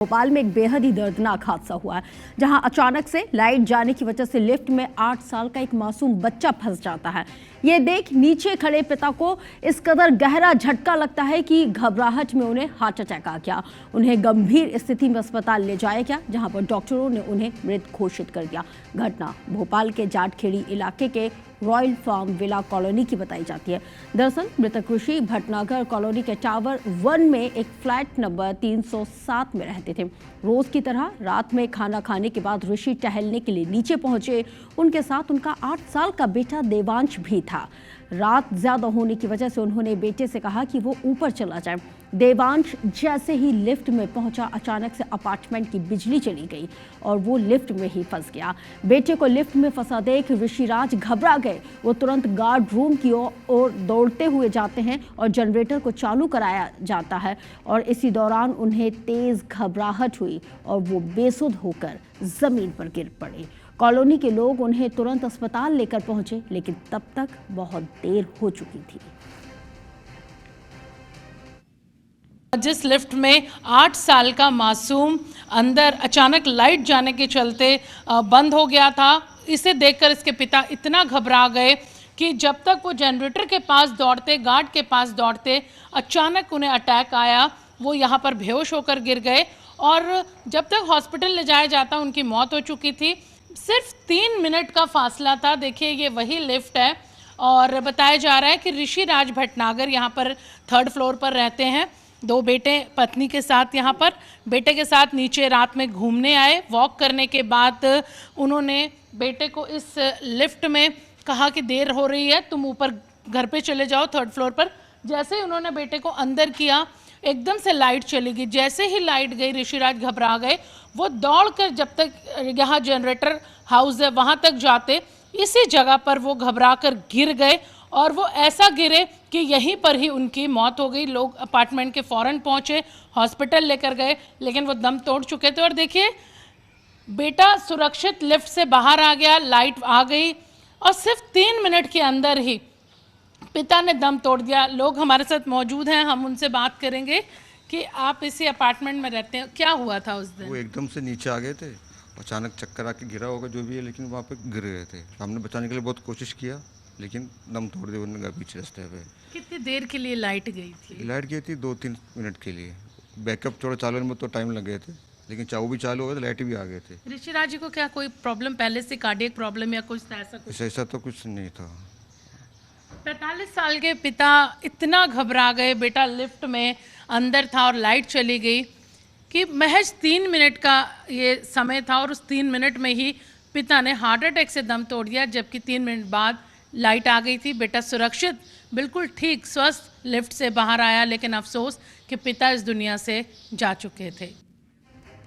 भोपाल में एक बेहद ही दर्दनाक हादसा हुआ है, जहां अचानक से लाइट जाने की वजह से लिफ्ट में 8 साल का एक मासूम बच्चा फंस जाता है। ये देख नीचे खड़े पिता को इस कदर गहरा झटका लगता है कि घबराहट में उन्हें हार्ट अटैक आ गया। उन्हें गंभीर स्थिति में अस्पताल ले जाया गया, जहां पर डॉक्टरों ने उन्हें मृत घोषित कर दिया। घटना भोपाल के जाटखेड़ी इलाके के रॉयल फार्म विला कॉलोनी की बताई जाती है। दरअसल मृतक ऋषि भटनागर कॉलोनी के टावर 1 में एक फ्लैट नंबर 307 में रहते थे। रोज की तरह रात में खाना खाने के बाद ऋषि टहलने के लिए नीचे पहुंचे। उनके साथ उनका 8 साल का बेटा देवांश भी था। रात ज्यादा होने की वजह से उन्होंने बेटे से कहा कि वो ऊपर चला जाए। देवांश जैसे ही लिफ्ट में पहुंचा, अचानक से अपार्टमेंट की बिजली चली गई और वो लिफ्ट में ही फंस गया। बेटे को लिफ्ट में फंसा देख ऋषिराज घबरा गए। वो तुरंत गार्ड रूम की ओर दौड़ते हुए जाते हैं और जनरेटर को चालू कराया जाता है और इसी दौरान उन्हें तेज घबराहट हुई और वो बेसुध होकर जमीन पर गिर पड़े। कॉलोनी के लोग उन्हें तुरंत अस्पताल लेकर पहुंचे, लेकिन तब तक बहुत देर हो चुकी थी। जिस लिफ्ट में 8 साल का मासूम अंदर अचानक लाइट जाने के चलते बंद हो गया था, इसे देखकर इसके पिता इतना घबरा गए कि जब तक वो जनरेटर के पास दौड़ते, गार्ड के पास दौड़ते, अचानक उन्हें अटैक आया। वो यहाँ पर बेहोश होकर गिर गए और जब तक हॉस्पिटल ले जाया जाता उनकी मौत हो चुकी थी। सिर्फ 3 मिनट का फासला था। देखिए, ये वही लिफ्ट है और बताया जा रहा है कि ऋषिराज भटनागर यहाँ पर 3rd फ्लोर पर रहते हैं। 2 बेटे पत्नी के साथ यहाँ पर, बेटे के साथ नीचे रात में घूमने आए। वॉक करने के बाद उन्होंने बेटे को इस लिफ्ट में कहा कि देर हो रही है, तुम ऊपर घर पे चले जाओ 3rd फ्लोर पर। जैसे ही उन्होंने बेटे को अंदर किया, एकदम से लाइट चली गई। जैसे ही लाइट गई, ऋषिराज घबरा गए। वो दौड़कर जब तक यहाँ जनरेटर हाउस है वहाँ तक जाते, इसी जगह पर वो घबरा कर गिर गए और वो ऐसा गिरे कि यहीं पर ही उनकी मौत हो गई। लोग अपार्टमेंट के फ़ौरन पहुँचे, हॉस्पिटल लेकर गए, लेकिन वो दम तोड़ चुके थे। और देखिए, बेटा सुरक्षित लिफ्ट से बाहर आ गया, लाइट आ गई और सिर्फ 3 मिनट के अंदर ही पिता ने दम तोड़ दिया। लोग हमारे साथ मौजूद हैं, हम उनसे बात करेंगे कि आप इसी अपार्टमेंट में रहते हैं, क्या हुआ था उस दिन? वो एकदम से नीचे आ गए थे, अचानक चक्कर आके गिरा होगा जो भी है, लेकिन वहाँ पे गिर गए थे। हमने बचाने के लिए बहुत कोशिश किया, लेकिन दम तोड़ दिया उन्होंने पीछे रास्ते पे। कितनी देर के लिए लाइट गई थी? लाइट गई थी 2-3 मिनट के लिए। बैकअप थोड़ा चालू होने में तो टाइम लग गए थे, लेकिन चाऊ भी चालू हो गए थे, लाइट भी आ गए थे। ऋषिराज जी को क्या कोई प्रॉब्लम पहले से, कार्डियक प्रॉब्लम या कुछ ऐसा कुछ? ऐसा तो कुछ नहीं था। 45 साल के पिता इतना घबरा गए, बेटा लिफ्ट में अंदर था और लाइट चली गई कि महज 3 मिनट का ये समय था और उस 3 मिनट में ही पिता ने हार्ट अटैक से दम तोड़ दिया। जबकि 3 मिनट बाद लाइट आ गई थी। बेटा सुरक्षित, बिल्कुल ठीक, स्वस्थ लिफ्ट से बाहर आया, लेकिन अफसोस कि पिता इस दुनिया से जा चुके थे।